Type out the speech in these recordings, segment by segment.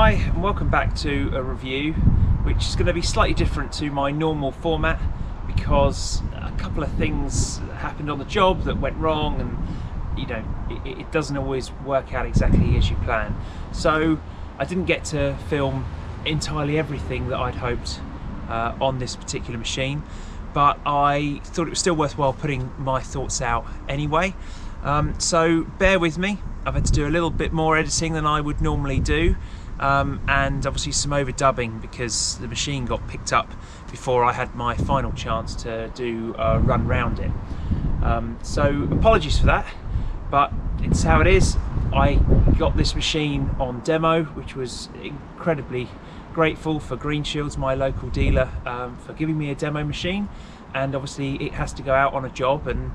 Hi and welcome back to a review which is going to be slightly different to my normal format because a couple of things happened on the job that went wrong, and you know it doesn't always work out exactly as you plan. So I didn't get to film entirely everything that I'd hoped on this particular machine, but I thought it was still worthwhile putting my thoughts out anyway. So bear with me. I've had to do a little bit more editing than I would normally do, and obviously some overdubbing because the machine got picked up before I had my final chance to do a run round it. So apologies for that, but it's how it is. I got this machine on demo, which was incredibly grateful for Green Shields, my local dealer, for giving me a demo machine, and obviously it has to go out on a job and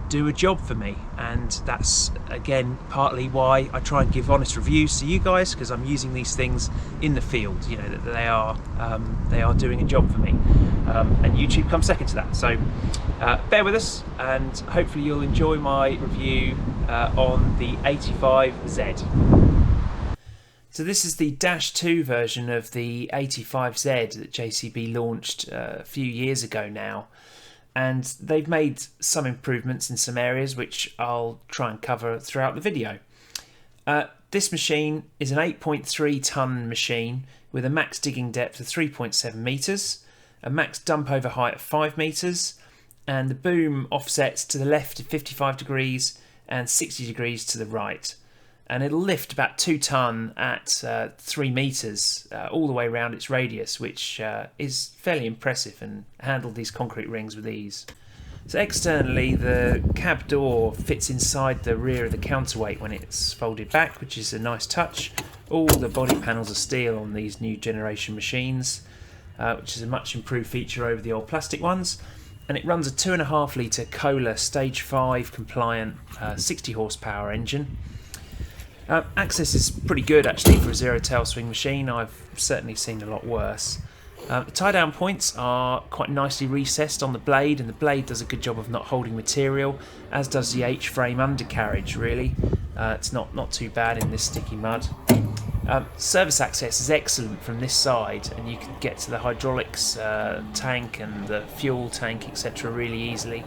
do a job for me, and that's again partly why I try and give honest reviews to you guys, because I'm using these things in the field. You know that they are doing a job for me, and YouTube comes second to that. So bear with us, and hopefully you'll enjoy my review on the 85Z. So this is the Dash 2 version of the 85Z that JCB launched a few years ago now. And they've made some improvements in some areas which I'll try and cover throughout the video. This machine is an 8.3 tonne machine with a max digging depth of 3.7 metres, a max dump over height of 5 metres, and the boom offsets to the left of 55 degrees and 60 degrees to the right. And it'll lift about 2 tonne at 3 metres all the way around its radius, which is fairly impressive, and handled these concrete rings with ease. So externally, the cab door fits inside the rear of the counterweight when it's folded back, which is a nice touch. All the body panels are steel on these new generation machines, which is a much improved feature over the old plastic ones. And it runs a 2.5 litre Kohler Stage 5 compliant 60 horsepower engine. Access is pretty good actually for a zero tail swing machine. I've certainly seen a lot worse. The tie down points are quite nicely recessed on the blade, and the blade does a good job of not holding material, as does the H-frame undercarriage really. It's not too bad in this sticky mud. Service access is excellent from this side, and you can get to the hydraulics tank and the fuel tank etc. really easily.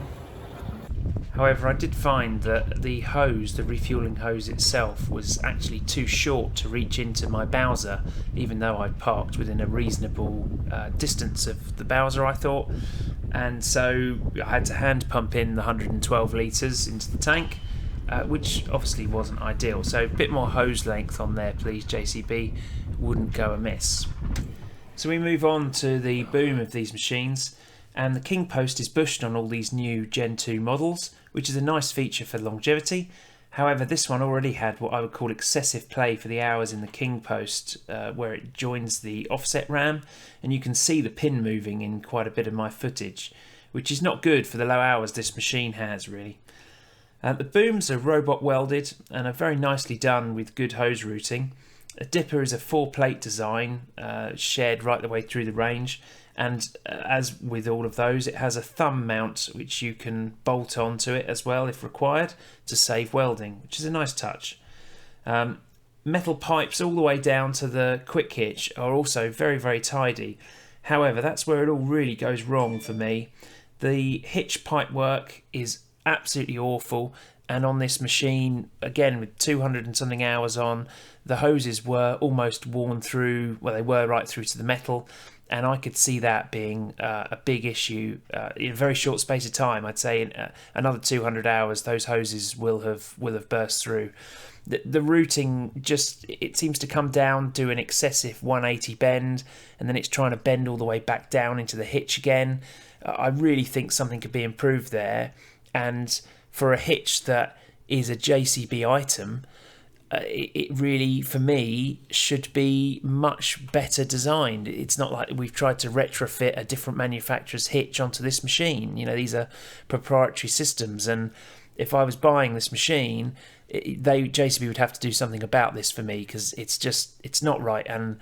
However, I did find that the hose, the refuelling hose itself, was actually too short to reach into my Bowser, even though I'd parked within a reasonable distance of the Bowser, I thought. And so I had to hand pump in the 112 litres into the tank, which obviously wasn't ideal. So a bit more hose length on there, please, JCB, wouldn't go amiss. So we move on to the boom of these machines. And the king post is bushed on all these new Gen 2 models, which is a nice feature for longevity. However, this one already had what I would call excessive play for the hours in the king post, where it joins the offset ram, and you can see the pin moving in quite a bit of my footage, which is not good for the low hours this machine has really. The booms are robot welded and are very nicely done with good hose routing. A dipper is a 4-plate design, shared right the way through the range. And as with all of those, it has a thumb mount which you can bolt onto it as well if required to save welding, which is a nice touch. Metal pipes all the way down to the quick hitch are also very, very tidy. However, that's where it all really goes wrong for me. The hitch pipe work is absolutely awful, and on this machine, again with 200 and something hours on, the hoses were almost worn through, well, they were right through to the metal. And I could see that being a big issue in a very short space of time. I'd say in another 200 hours, those hoses will have burst through. The routing just, it seems to come down to an excessive 180 bend, and then it's trying to bend all the way back down into the hitch again. I really think something could be improved there. And for a hitch that is a JCB item, it really, for me, should be much better designed. It's not like we've tried to retrofit a different manufacturer's hitch onto this machine. You know, these are proprietary systems, and if I was buying this machine, JCB would have to do something about this for me, because it's not right, and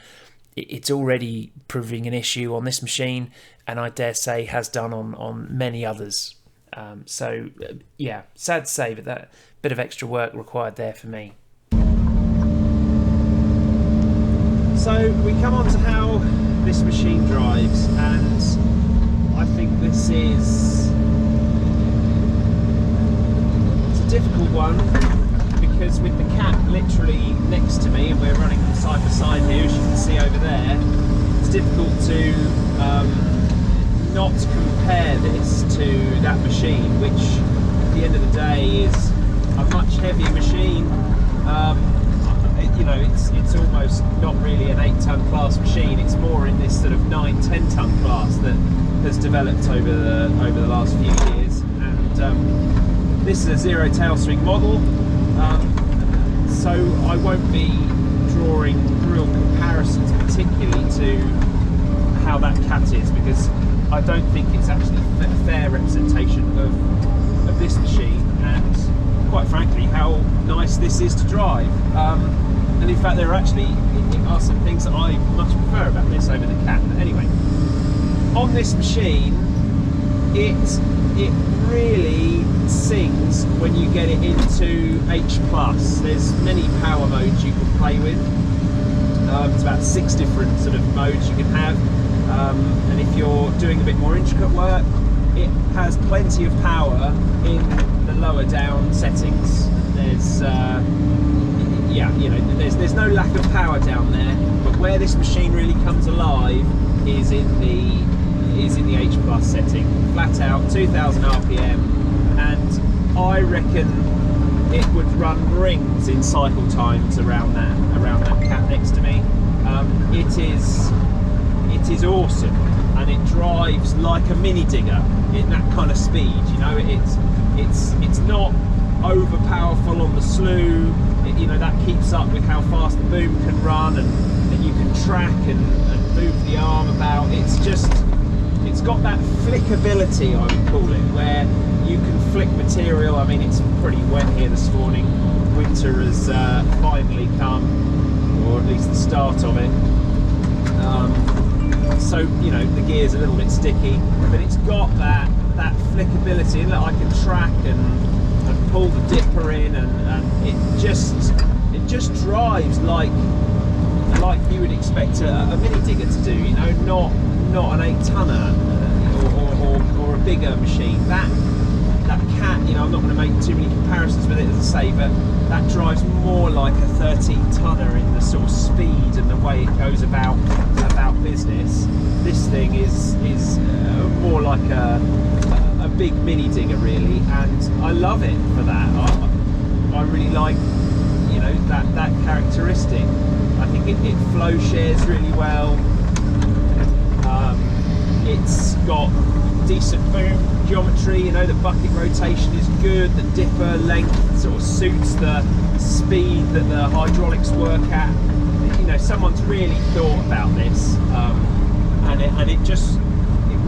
it's already proving an issue on this machine, and I dare say has done on many others. So yeah, sad to say, but that bit of extra work required there for me. So we come on to how this machine drives, and I think this is a difficult one, because with the CAT literally next to me, and we're running them side by side here, as you can see over there, it's difficult to not compare this to that machine, which at the end of the day is a much heavier machine. You know, it's almost not really an 8-ton class machine. It's more in this sort of 9-10-ton class that has developed over the last few years. And this is a zero tail swing model, so I won't be drawing real comparisons particularly to how that CAT is, because I don't think it's actually a fair representation of this machine, and quite frankly how nice this is to drive. And in fact there are some things that I much prefer about this over the CAT. But anyway, on this machine, it really sings when you get it into H+. There's many power modes you can play with. It's about 6 different sort of modes you can have, and if you're doing a bit more intricate work, it has plenty of power in the lower down settings. There's yeah, you know, there's no lack of power down there, but where this machine really comes alive is in the H+ setting, flat out 2000 RPM, and I reckon it would run rings in cycle times around that CAT next to me. It is awesome, and it drives like a mini digger in that kind of speed. You know, it's not over powerful on the slew. You know, that keeps up with how fast the boom can run, and you can track and move the arm about. It's got that flickability, I would call it, where you can flick material. I mean, it's pretty wet here this morning. Winter has finally come, or at least the start of it. So, you know, the gear's a little bit sticky, but it's got that flickability, and that I can track and pull the dipper in, and it just drives like you would expect a mini digger to do. You know, not an 8-tonner or a bigger machine. That CAT, you know, I'm not going to make too many comparisons with it, as I say, but that drives more like a 13-tonner in the sort of speed and the way it goes about business. This thing is more like a big mini digger, really, and I love it for that. I really like, you know, that characteristic. I think it flow shares really well. It's got decent boom geometry. You know, the bucket rotation is good. The dipper length sort of suits the speed that the hydraulics work at. You know, someone's really thought about this, and it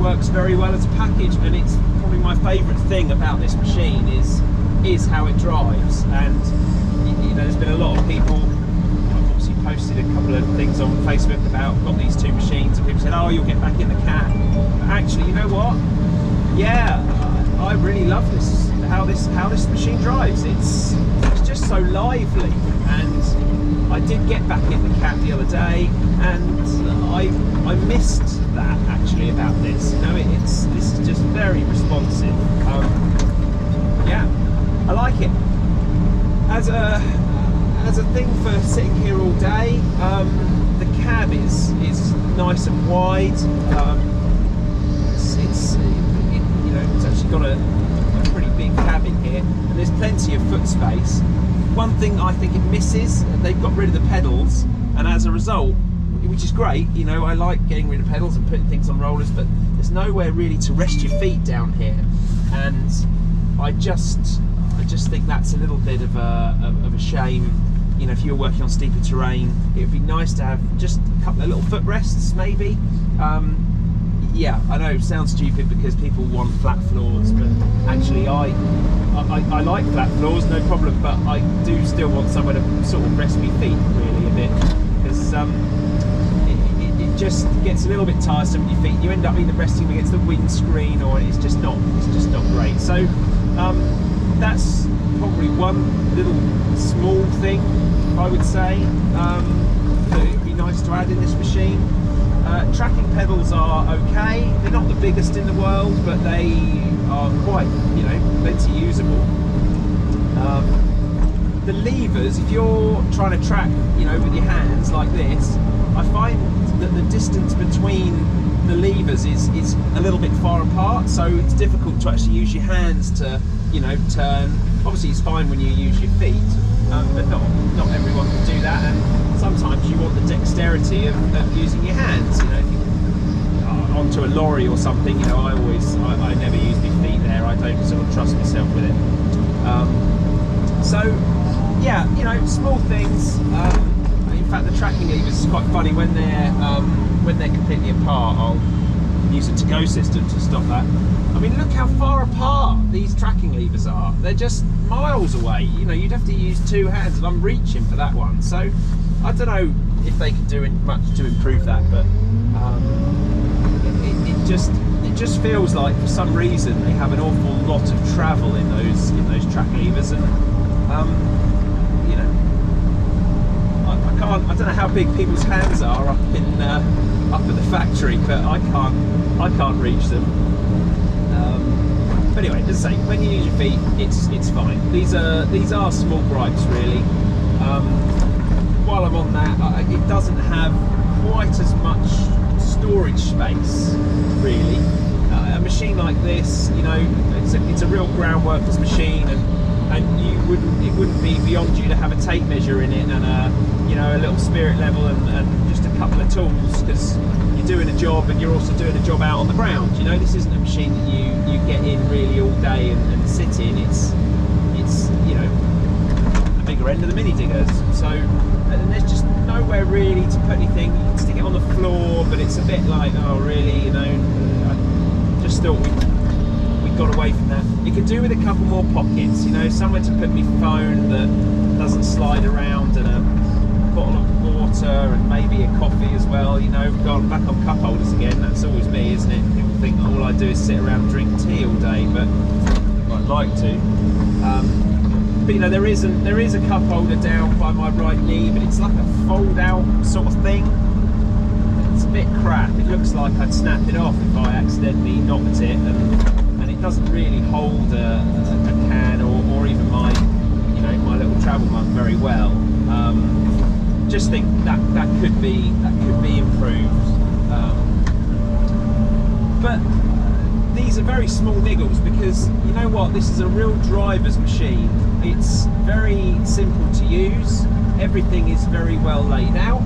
works very well as a package. And it's probably my favourite thing about this machine is how it drives. And you know, there's been a lot of people. I've obviously posted a couple of things on Facebook about got these two machines, and people said, "Oh, you'll get back in the CAT." But actually, you know what? Yeah, I really love this. How this machine drives. It's just so lively, and I did get back in the CAT the other day, and I missed that actually about this. You know, this is just very responsive. Yeah, I like it. As a thing for sitting here all day, the cab is nice and wide. It's actually got a pretty big cab in here, and there's plenty of foot space. One thing I think it misses, they've got rid of the pedals, and as a result, which is great, you know, I like getting rid of pedals and putting things on rollers, but there's nowhere really to rest your feet down here, and I just think that's a little bit of a shame. You know, if you're working on steeper terrain, it would be nice to have just a couple of little footrests, maybe. Yeah, I know it sounds stupid because people want flat floors, but actually I like flat floors, no problem, but I do still want somewhere to sort of rest my feet really a bit, because it just gets a little bit tiresome with your feet. You end up either resting against the windscreen, or it's just not great. So that's probably one little small thing I would say. It would be nice to add in this machine. Tracking pedals are okay. They're not the biggest in the world, but they are quite, you know, plenty usable. The levers, if you're trying to track, you know, with your hands like this, I find that the distance between the levers is a little bit far apart, so it's difficult to actually use your hands to, you know, turn. Obviously it's fine when you use your feet, but not everyone can do that, and sometimes you want the dexterity of using your hands. You know, if you onto a lorry or something, you know, I never use my feet there. I don't sort of trust myself with it. So yeah, you know, small things. In fact, the tracking levers is quite funny when they're completely apart. I'll use a to-go system to stop that. I mean, look how far apart these tracking levers are. They're just miles away. You know, you'd have to use two hands, and I'm reaching for that one. So I don't know if they can do much to improve that, but it just feels like for some reason they have an awful lot of travel in those track levers, and you know, I don't know how big people's hands are up at the factory, but I can't reach them. But anyway, as I say, when you use your feet, it's fine. These are small gripes, really. While I'm on that, it doesn't have quite as much storage space, really. A machine like this, you know, it's a real ground workers machine, and it wouldn't be beyond you to have a tape measure in it, and a little spirit level, and just a couple of tools, because you're doing a job and you're also doing a job out on the ground. You know, this isn't a machine that you get in really all day and sit in. It's you know, a bigger end of the mini diggers. So, and there's just nowhere really to put anything. You can stick it on the floor, but it's a bit like, oh really, you know. I just thought we got away from that. You could do with a couple more pockets, you know, somewhere to put my phone that doesn't slide around, and a bottle of water, and maybe a coffee as well. You know, gone back on cup holders again. That's always me, isn't it? People think all I do is sit around and drink tea all day, but I'd like to. But you know, there is a cup holder down by my right knee, but it's like a fold out sort of thing. It's a bit crap. It looks like I'd snapped it off if I accidentally knocked it, and it doesn't really hold a can or even my, you know, my little travel mug very well. Just think that could be improved. But these are very small niggles, because you know what, this is a real driver's machine. It's very simple to use. Everything is very well laid out.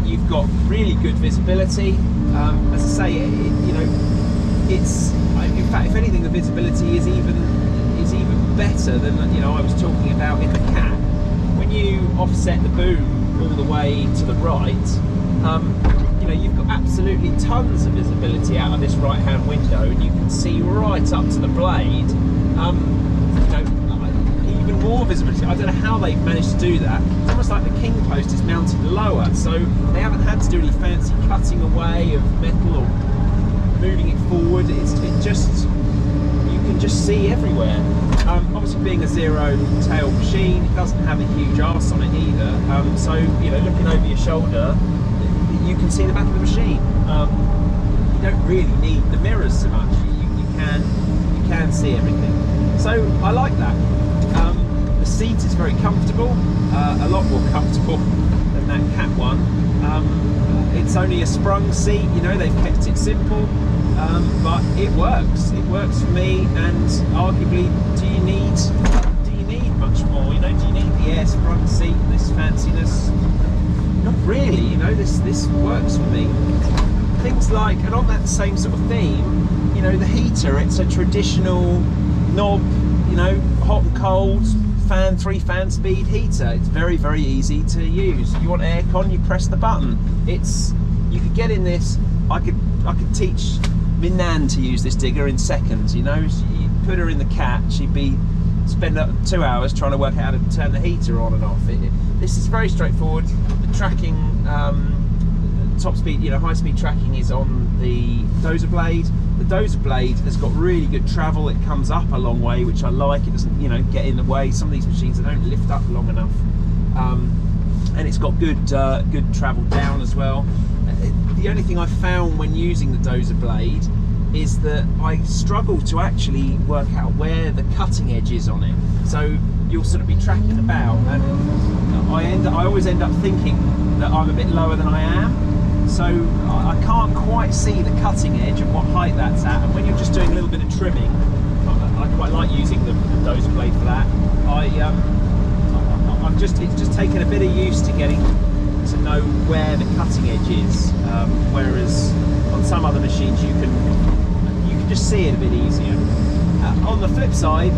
You've got really good visibility. As I say, you know, it's, in fact, if anything, the visibility is even better than, you know, I was talking about in the CAT. When you offset the boom all the way to the right, you know, you've got absolutely tons of visibility out of this right hand window, and you can see right up to the blade. You know, even more visibility. I don't know how they've managed to do that. It's almost like the king post is mounted lower, so they haven't had to do any fancy cutting away of metal or moving it forward. It just, you can just see everywhere. Obviously, being a zero tail machine, it doesn't have a huge arse on it either. So, you know, looking over your shoulder, you can see the back of the machine. You don't really need the mirrors so much. You can see everything. So I like that. The seat is very comfortable, a lot more comfortable than that CAT one. It's only a sprung seat, you know, they've kept it simple, but it works. It works for me, and arguably, do you need much more? You know, do you need the air sprung seat, this fanciness? Not really, you know, this works for me. Things like, and on that same sort of theme, you know, the heater, it's a traditional knob, you know, hot and cold, fan, 3-fan speed heater. It's very, very easy to use. You want aircon, you press the button. You could get in this, I could teach my nan to use this digger in seconds, you know. You put her in the CAT, she'd spend up 2 hours trying to work out how to turn the heater on and off. This is very straightforward. The tracking, top speed, you know, high speed tracking is on the dozer blade. The dozer blade has got really good travel. It comes up a long way, which I like. It doesn't, you know, get in the way. Some of these machines, they don't lift up long enough. and it's got good travel down as well. The only thing I found when using the dozer blade is that I struggle to actually work out where the cutting edge is on it. So you'll sort of be tracking about, and I always end up thinking that I'm a bit lower than I am. So I can't quite see the cutting edge and what height that's at. And when you're just doing a little bit of trimming, I quite like using the dozer blade for that. It's just taken a bit of use to getting to know where the cutting edge is, whereas on some other machines you can just see it a bit easier. On the flip side,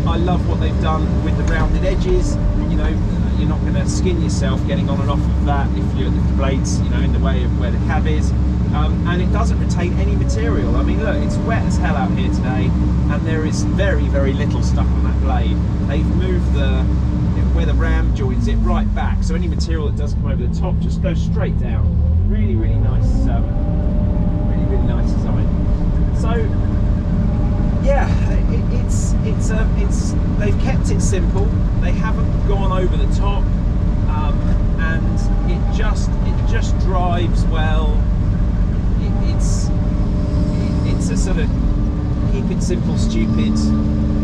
I love what they've done with the rounded edges. You know, you're not going to skin yourself getting on and off of that if the blade's, you know, in the way of where the cab is. And it doesn't retain any material. I mean, look, it's wet as hell out here today, and there is very, very little stuck on that blade. They've moved where the ram joins it right back, so any material that does come over the top just goes straight down. Really, really nice, really nice design. So yeah, they've kept it simple. They haven't gone over the top, and it just drives well. It's a sort of keep it simple, stupid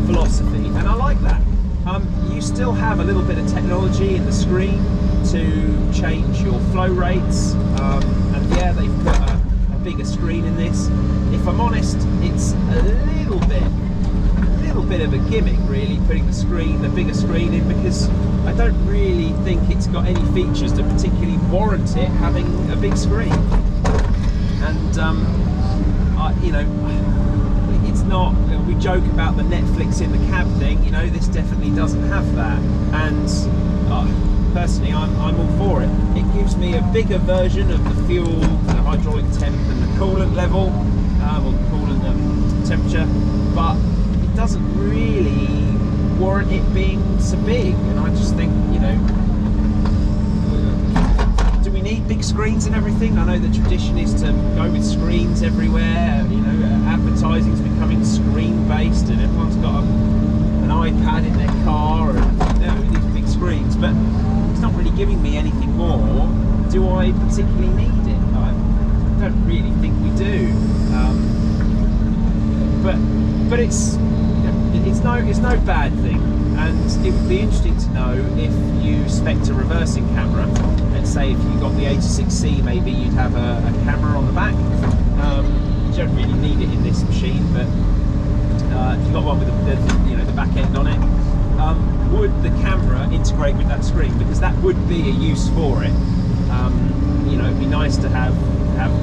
philosophy, and I like that. You still have a little bit of technology in the screen to change your flow rates, and yeah, they've put a bigger screen in this. If I'm honest, it's a little bit of a gimmick, really, putting the bigger screen in, because I don't really think it's got any features that particularly warrant it having a big screen. And you know, it's not, we joke about the Netflix in the cab thing, you know, this definitely doesn't have that, and personally I'm all for it. It gives me a bigger version of the fuel, the hydraulic temp and the coolant level, or the coolant temperature, but it doesn't really warrant it being so big. And I just think, you know, do we need big screens and everything? I know the tradition is to go with screens everywhere, you know, advertising's becoming screen based and everyone's got an iPad in their car and, you know, these big screens, but it's not really giving me anything more. Do I particularly need it? I don't really think we do, but it's no bad thing, and it would be interesting to know if you spec'd a reversing camera. Let's say if you got the 86C, maybe you'd have a camera on the back. You don't really need it in this machine, but if you got one with the back end on it, would the camera integrate with that screen? Because that would be a use for it. You know, it'd be nice to have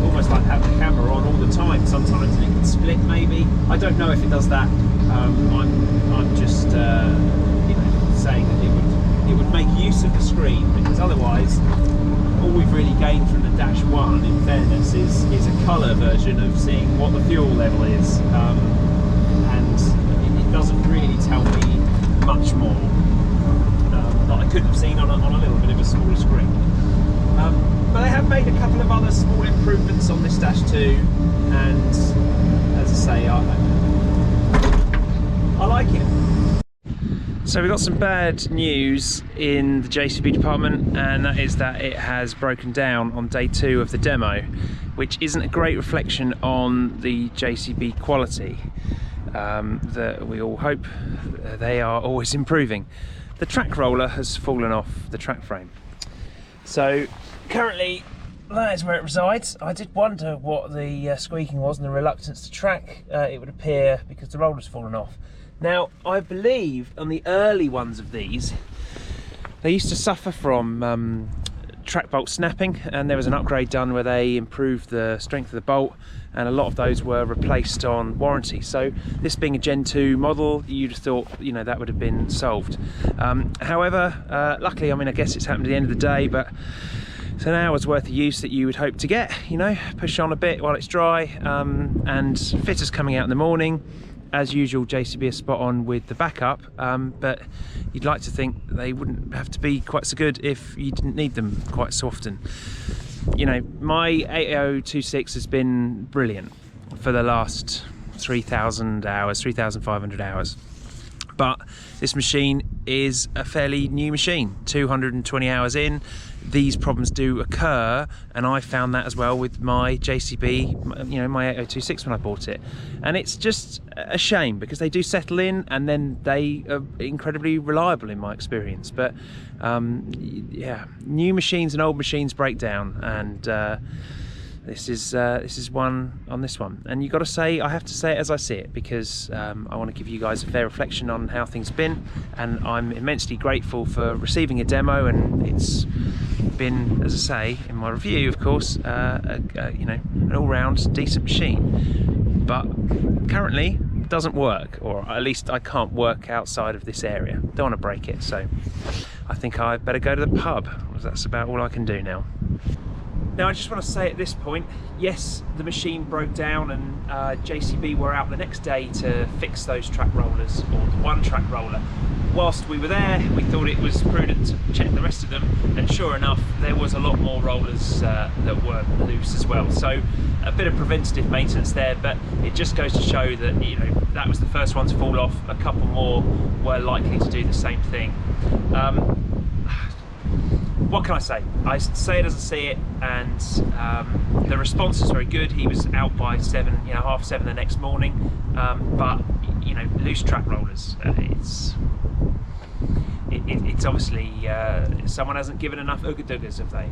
almost like have the camera on all the time sometimes, and it can split maybe. I don't know if it does that. I'm just you know, saying that it would make use of the screen, because otherwise all we've really gained from the Dash 1, in fairness, is a colour version of seeing what the fuel level is, and it doesn't really tell me much more that I could have seen on a little bit of a smaller screen. But they have made a couple of other small improvements on this Dash 2, and as I say, I like it. So we've got some bad news in the JCB department, and that is that it has broken down on day 2 of the demo, which isn't a great reflection on the JCB quality that we all hope they are always improving. The track roller has fallen off the track frame. So currently that is where it resides. I did wonder what the squeaking was and the reluctance to track. It would appear because the roller's fallen off. Now, I believe on the early ones of these, they used to suffer from track bolt snapping, and there was an upgrade done where they improved the strength of the bolt, and a lot of those were replaced on warranty. So this being a Gen 2 model, you'd have thought, you know, that would have been solved. However, luckily, I mean, I guess it's happened at the end of the day, but it's an hour's worth of use that you would hope to get, you know, push on a bit while it's dry, and fitters coming out in the morning. As usual, JCB is spot on with the backup, but you'd like to think they wouldn't have to be quite so good if you didn't need them quite so often. You know, my 8026 has been brilliant for the last 3,000 hours, 3,500 hours. But this machine is a fairly new machine, 220 hours in. these problems do occur, and I found that as well with my JCB, you know, my 8026 when I bought it. And it's just a shame because they do settle in, and then they are incredibly reliable in my experience. But yeah, new machines and old machines break down, and this is one on this one. And you got to say, I have to say it as I see it, because I want to give you guys a fair reflection on how things have been, and I'm immensely grateful for receiving a demo, and it's been, as I say in my review, of course, you know, an all-round decent machine. But currently it doesn't work, or at least I can't work outside of this area. Don't want to break it, so I think I better go to the pub. That's about all I can do now. Now, I just want to say at this point, yes, the machine broke down, and JCB were out the next day to fix those track rollers, or the one track roller. Whilst we were there, we thought it was prudent to check the rest of them, and sure enough, there was a lot more rollers that were loose as well. So a bit of preventative maintenance there, but it just goes to show that, you know, that was the first one to fall off. A couple more were likely to do the same thing. What can I say? I say it as I see it, and the response is very good. He was out by 7, you know, half 7 the next morning. But you know, loose track rollers, it's obviously someone hasn't given enough ooga-doogas, have they?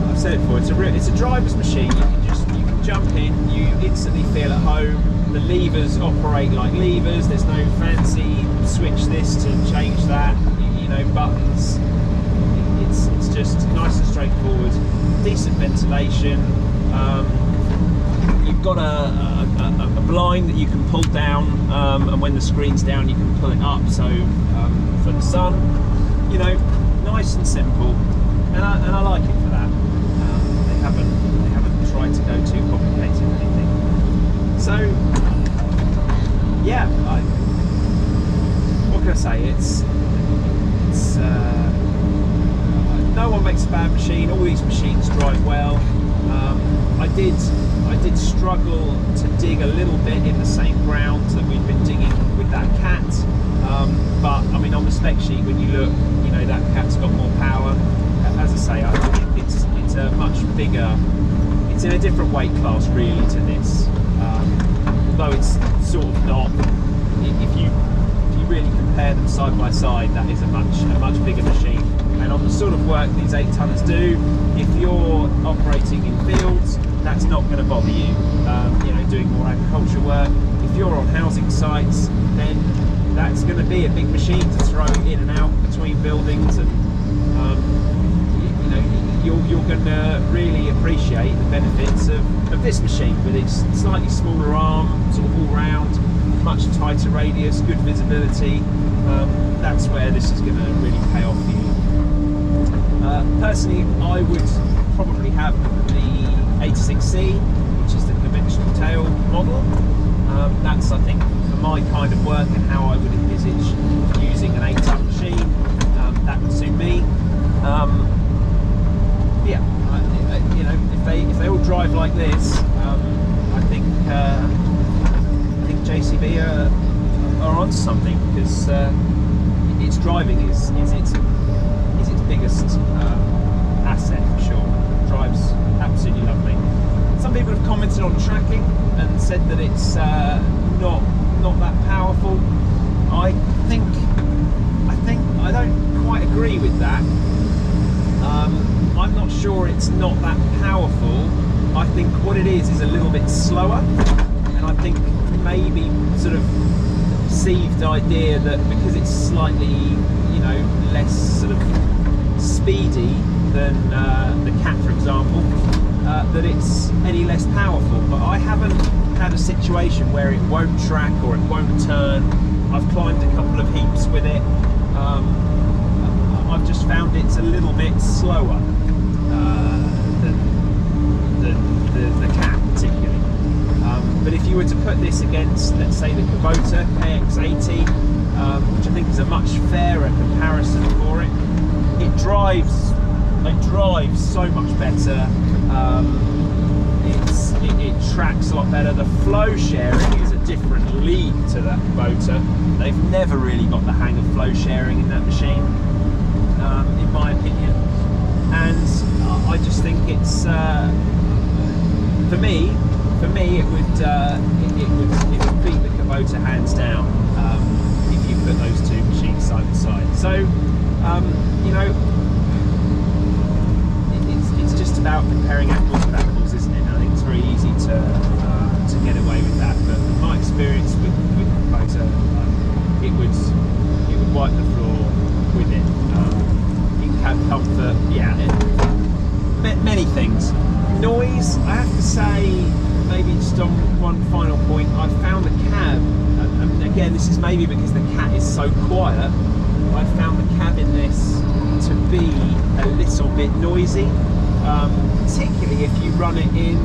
I've said it before. It's a driver's machine. You can jump in, you instantly feel at home. The levers operate like levers. There's no fancy switch this to change that. You know, buttons. It's just nice and straightforward. Decent ventilation. You've got a blind that you can pull down, and when the screen's down you can pull it up, so for the sun, you know, nice and simple, and I like it for that. They haven't tried to go too complicated or anything. So yeah, what can I say? It's no one makes a bad machine. All these machines drive well. I did struggle to dig a little bit in the same ground that we've been digging with that CAT. But I mean, on the spec sheet, when you look, you know, that CAT's got more power. As I say, I think it's a much bigger. It's in a different weight class really to this. Although it's sort of not. If you really compare them side by side, that is a much bigger machine. And on the sort of work these 8-tonners do, if you're operating in fields, that's not going to bother you. You know, doing more agriculture work. If you're on housing sites, then that's going to be a big machine to throw in and out between buildings, and you know, you're going to really appreciate the benefits of this machine with its slightly smaller arm, sort of all round, much tighter radius, good visibility. That's where this is going to really pay off for you. Personally, I would probably have the 86C, which is the conventional tail model. That's, I think, for my kind of work and how I would envisage using an 8-ton machine. That would suit me. Yeah, you know, if they all drive like this, I think JCB are on something, because its driving is its biggest asset for sure. Drives absolutely lovely. Some people have commented on tracking and said that it's not that powerful. I think I don't quite agree with that. I'm not sure it's not that powerful. I think what it is a little bit slower, and I think maybe sort of perceived idea that because it's slightly, you know, less sort of speedy than the CAT, for example, that it's any less powerful. But I haven't had a situation where it won't track or it won't turn. I've climbed a couple of heaps with it. I've just found it's a little bit slower than the CAT particularly. But if you were to put this against, let's say, the Kubota KX80, which I think is a much fairer comparison for it, it drives so much better. It tracks a lot better. The flow sharing is a different league to that Kubota. They've never really got the hang of flow sharing in that machine, in my opinion. and I just think it's for me it would beat the Kubota hands down if you put those two machines side by side. So you know, it's just about comparing apples with apples, isn't it? And I think it's very easy to get away with that. But from my experience with Kubota, it would wipe the floor with it. It can have comfort, yeah. Many things. Noise, I have to say, maybe just on one final point, I found the cab, and again this is maybe because the CAT is so quiet, I found the cab in this to be a little bit noisy, particularly if you run it in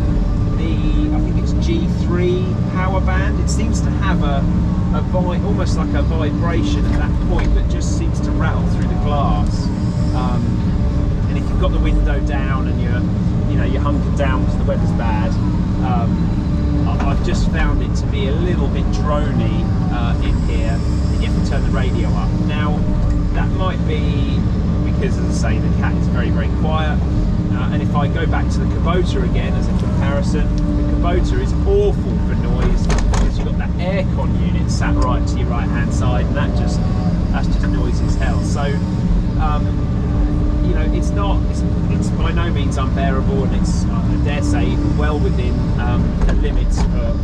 the, I think it's G3 power band. It seems to have almost like a vibration at that point that just seems to rattle through the glass. And if you've got the window down and you're hunkered down because the weather's bad, I've just found it to be a little bit drony in here, and you have to turn the radio up. Now, that might be because, as I say, the CAT is very, very quiet. And if I go back to the Kubota again as a comparison, the Kubota is awful for noise because you've got that aircon unit sat right to your right hand side, and that's just noisy as hell. So you know, it's by no means unbearable, and it's, I dare say, well within the limits for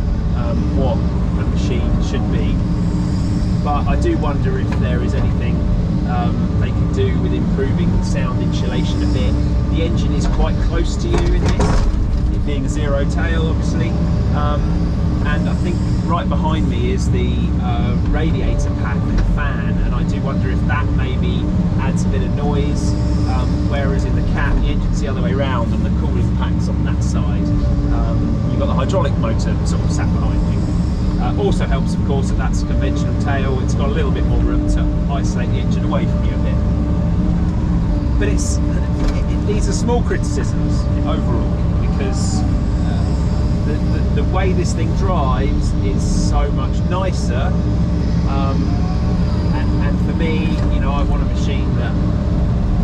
what a machine should be. But I do wonder if there is anything they can do with improving sound insulation a bit. The engine is quite close to you in this, it being a zero tail, obviously. And I think right behind me is the radiator pack and the fan, and I do wonder if that maybe adds a bit of noise, whereas in the CAT the engine's the other way around and the cooling pack's on that side. You've got the hydraulic motor sort of sat behind you. Also helps, of course, that that's a conventional tail. It's got a little bit more room to isolate the engine away from you a bit. But these are small criticisms overall, because the way this thing drives is so much nicer, and for me, you know, I want a machine that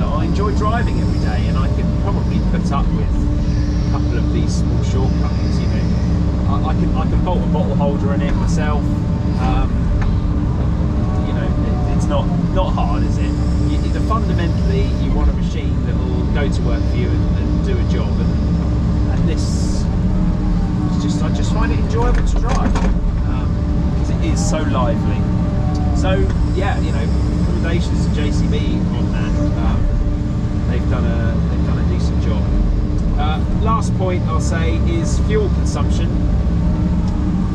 I enjoy driving every day, and I can probably put up with a couple of these small shortcomings. You know, I can bolt a bottle holder in it myself. You know, it's not hard, is it? Fundamentally, you want a machine that will go to work for you and do a job, and this is I just find it enjoyable to drive because it is so lively. So yeah, you know, recommendations to JCB on that. They've done a decent job. Last point I'll say is fuel consumption.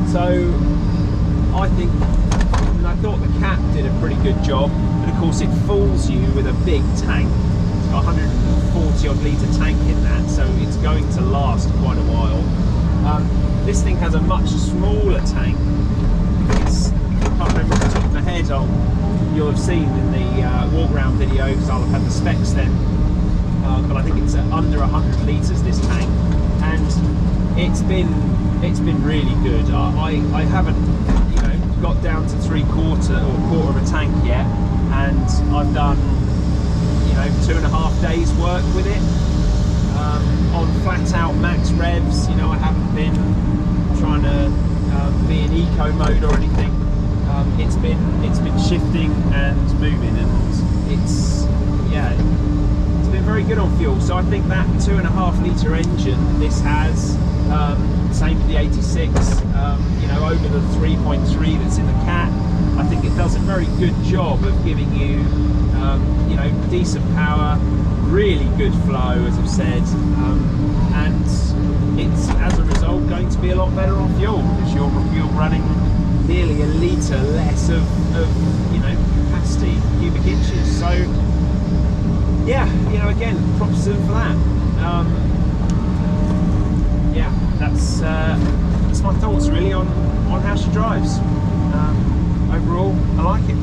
So I thought the CAT did a pretty good job, but of course it fools you with a big tank. It's got 140 odd litre tank in that, so it's going to last quite a while. This thing has a much smaller tank. I can't remember off the top of my head. You'll have seen in the walk around video, because I'll have had the specs then. But I think it's under 100 litres, this tank, and it's been really good. I haven't, you know, got down to quarter of a tank yet, and I've done, you know, 2.5 days work with it on flat out max revs. You know, I haven't been trying to be in eco mode or anything. It's been shifting and moving, and it's been very good on fuel. So I think that 2.5 litre engine this has, same for the 86, you know, over the 3.3 that's in the CAT, I think it does a very good job of giving you, you know, decent power, really good flow, as I've said, and it's, as a result, going to be a lot better on fuel, because you're running nearly a litre less of you know, capacity, cubic inches. So yeah, you know, again, props to them for that. Yeah, that's my thoughts really on how she drives. Overall, I like it.